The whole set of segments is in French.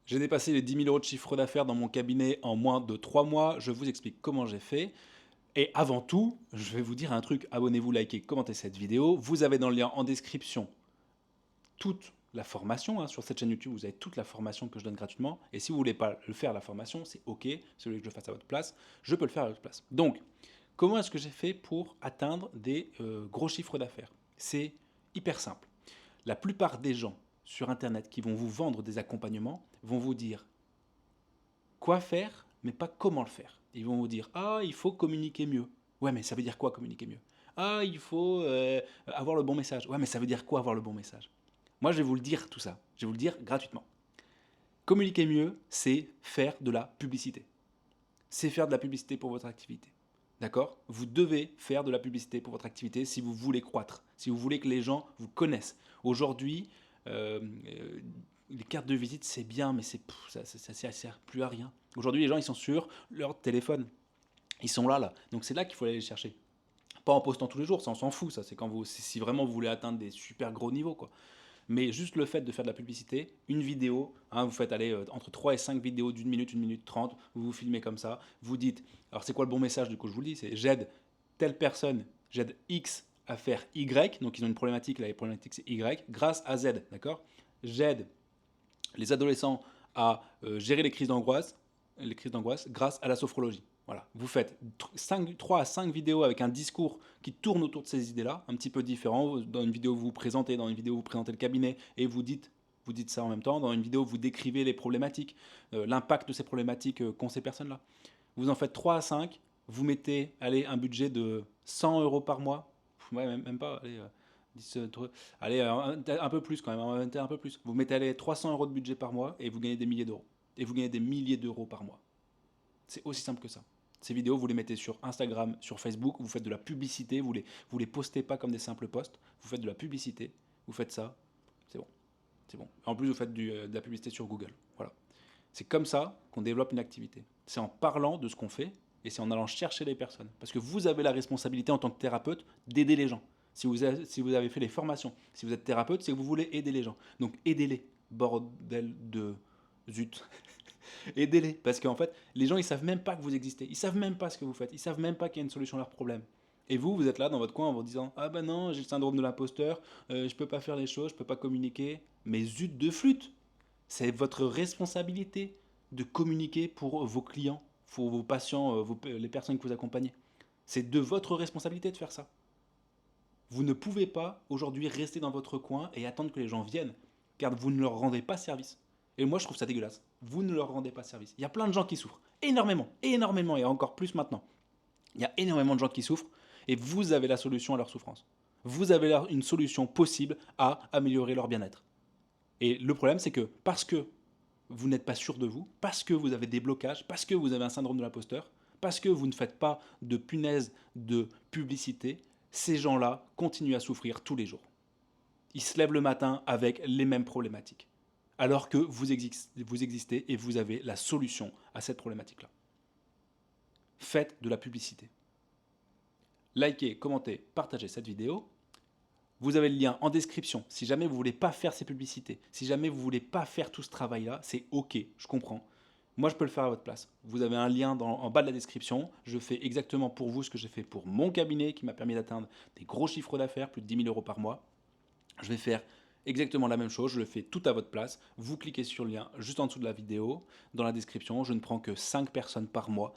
J'ai dépassé les 10 000 € de chiffre d'affaires dans mon cabinet en moins de 3 mois. Je vous explique comment j'ai fait. Et avant tout, je vais vous dire un truc. Abonnez-vous, likez, commentez cette vidéo. Vous avez dans le lien en description toute la formation. Sur cette chaîne YouTube, vous avez toute la formation que je donne gratuitement. Et si vous ne voulez pas le faire, la formation, c'est OK. Si vous voulez que je le fasse à votre place, je peux le faire à votre place. Donc, comment est-ce que j'ai fait pour atteindre des gros chiffres d'affaires? C'est hyper simple. La plupart des gens sur Internet qui vont vous vendre des accompagnements vont vous dire quoi faire, mais pas comment le faire. Ils vont vous dire « Ah, il faut communiquer mieux ». Ouais, mais ça veut dire quoi communiquer mieux? Ah, il faut avoir le bon message. Ouais, mais ça veut dire quoi avoir le bon message? Moi, je vais vous le dire tout ça. Je vais vous le dire gratuitement. Communiquer mieux, c'est faire de la publicité. C'est faire de la publicité pour votre activité. D'accord? Vous devez faire de la publicité pour votre activité si vous voulez croître, si vous voulez que les gens vous connaissent. Aujourd'hui, les cartes de visite, c'est bien, mais ça ne sert plus à rien. Aujourd'hui, les gens, ils sont sur leur téléphone. Ils sont là. Donc, c'est là qu'il faut aller les chercher. Pas en postant tous les jours, ça, on s'en fout. Ça, c'est quand si vraiment vous voulez atteindre des super gros niveaux, quoi. Mais juste le fait de faire de la publicité, une vidéo, vous faites aller entre 3 et 5 vidéos d'une minute, 1 minute 30, vous vous filmez comme ça, vous dites, alors c'est quoi le bon message du coup, je vous le dis, c'est j'aide telle personne, j'aide X à faire Y, donc ils ont une problématique, là les problématiques c'est Y, grâce à Z, d'accord? J'aide les adolescents à gérer les crises d'angoisse grâce à la sophrologie. Voilà. Vous faites 3 à 5 vidéos avec un discours qui tourne autour de ces idées-là, un petit peu différent. Dans une vidéo, vous vous présentez, dans une vidéo, vous présentez le cabinet et vous dites ça en même temps. Dans une vidéo, vous décrivez les problématiques, l'impact de ces problématiques qu'ont ces personnes-là. Vous en faites 3 à 5, vous mettez un budget de 100 € par mois. Ouais, même pas, allez, 10, un peu plus quand même, un peu plus. Vous mettez 300 € de budget par mois et vous gagnez des milliers d'euros. Et vous gagnez des milliers d'euros par mois. C'est aussi simple que ça. Ces vidéos, vous les mettez sur Instagram, sur Facebook, vous faites de la publicité, vous les postez pas comme des simples posts, vous faites de la publicité, vous faites ça, c'est bon. C'est bon. En plus, vous faites de la publicité sur Google. Voilà. C'est comme ça qu'on développe une activité. C'est en parlant de ce qu'on fait et c'est en allant chercher les personnes. Parce que vous avez la responsabilité en tant que thérapeute d'aider les gens. Si vous avez fait les formations, si vous êtes thérapeute, c'est que vous voulez aider les gens. Donc aidez-les, bordel de zut. Aidez-les. Parce qu'en fait, les gens, ils savent même pas que vous existez. Ils savent même pas ce que vous faites. Ils savent même pas qu'il y a une solution à leurs problèmes. Et vous êtes là dans votre coin en vous disant « Ah ben non, j'ai le syndrome de l'imposteur, je peux pas faire les choses, je peux pas communiquer. » Mais zut de flûte. C'est votre responsabilité de communiquer pour vos clients, pour vos patients, les personnes que vous accompagnez. C'est de votre responsabilité de faire ça. Vous ne pouvez pas aujourd'hui rester dans votre coin et attendre que les gens viennent, car vous ne leur rendez pas service. Et moi, je trouve ça dégueulasse. Vous ne leur rendez pas service. Il y a plein de gens qui souffrent. Énormément, énormément, et encore plus maintenant. Il y a énormément de gens qui souffrent, et vous avez la solution à leur souffrance. Vous avez une solution possible à améliorer leur bien-être. Et le problème, c'est que parce que vous n'êtes pas sûr de vous, parce que vous avez des blocages, parce que vous avez un syndrome de l'imposteur, parce que vous ne faites pas de punaise de publicité, ces gens-là continuent à souffrir tous les jours. Ils se lèvent le matin avec les mêmes problématiques, alors que vous existez et vous avez la solution à cette problématique-là. Faites de la publicité. Likez, commentez, partagez cette vidéo. Vous avez le lien en description. Si jamais vous ne voulez pas faire ces publicités, si jamais vous ne voulez pas faire tout ce travail-là, c'est OK, je comprends. Moi, je peux le faire à votre place. Vous avez un lien en bas de la description. Je fais exactement pour vous ce que j'ai fait pour mon cabinet qui m'a permis d'atteindre des gros chiffres d'affaires, plus de 10 000 € par mois. Je vais faire exactement la même chose. Je le fais tout à votre place. Vous cliquez sur le lien juste en dessous de la vidéo, dans la description. Je ne prends que 5 personnes par mois.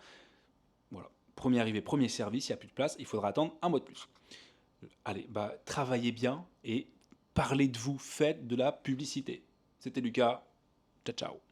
Voilà. Premier arrivé, premier service. Il n'y a plus de place. Il faudra attendre un mois de plus. Allez, travaillez bien et parlez de vous. Faites de la publicité. C'était Lucas. Ciao, ciao.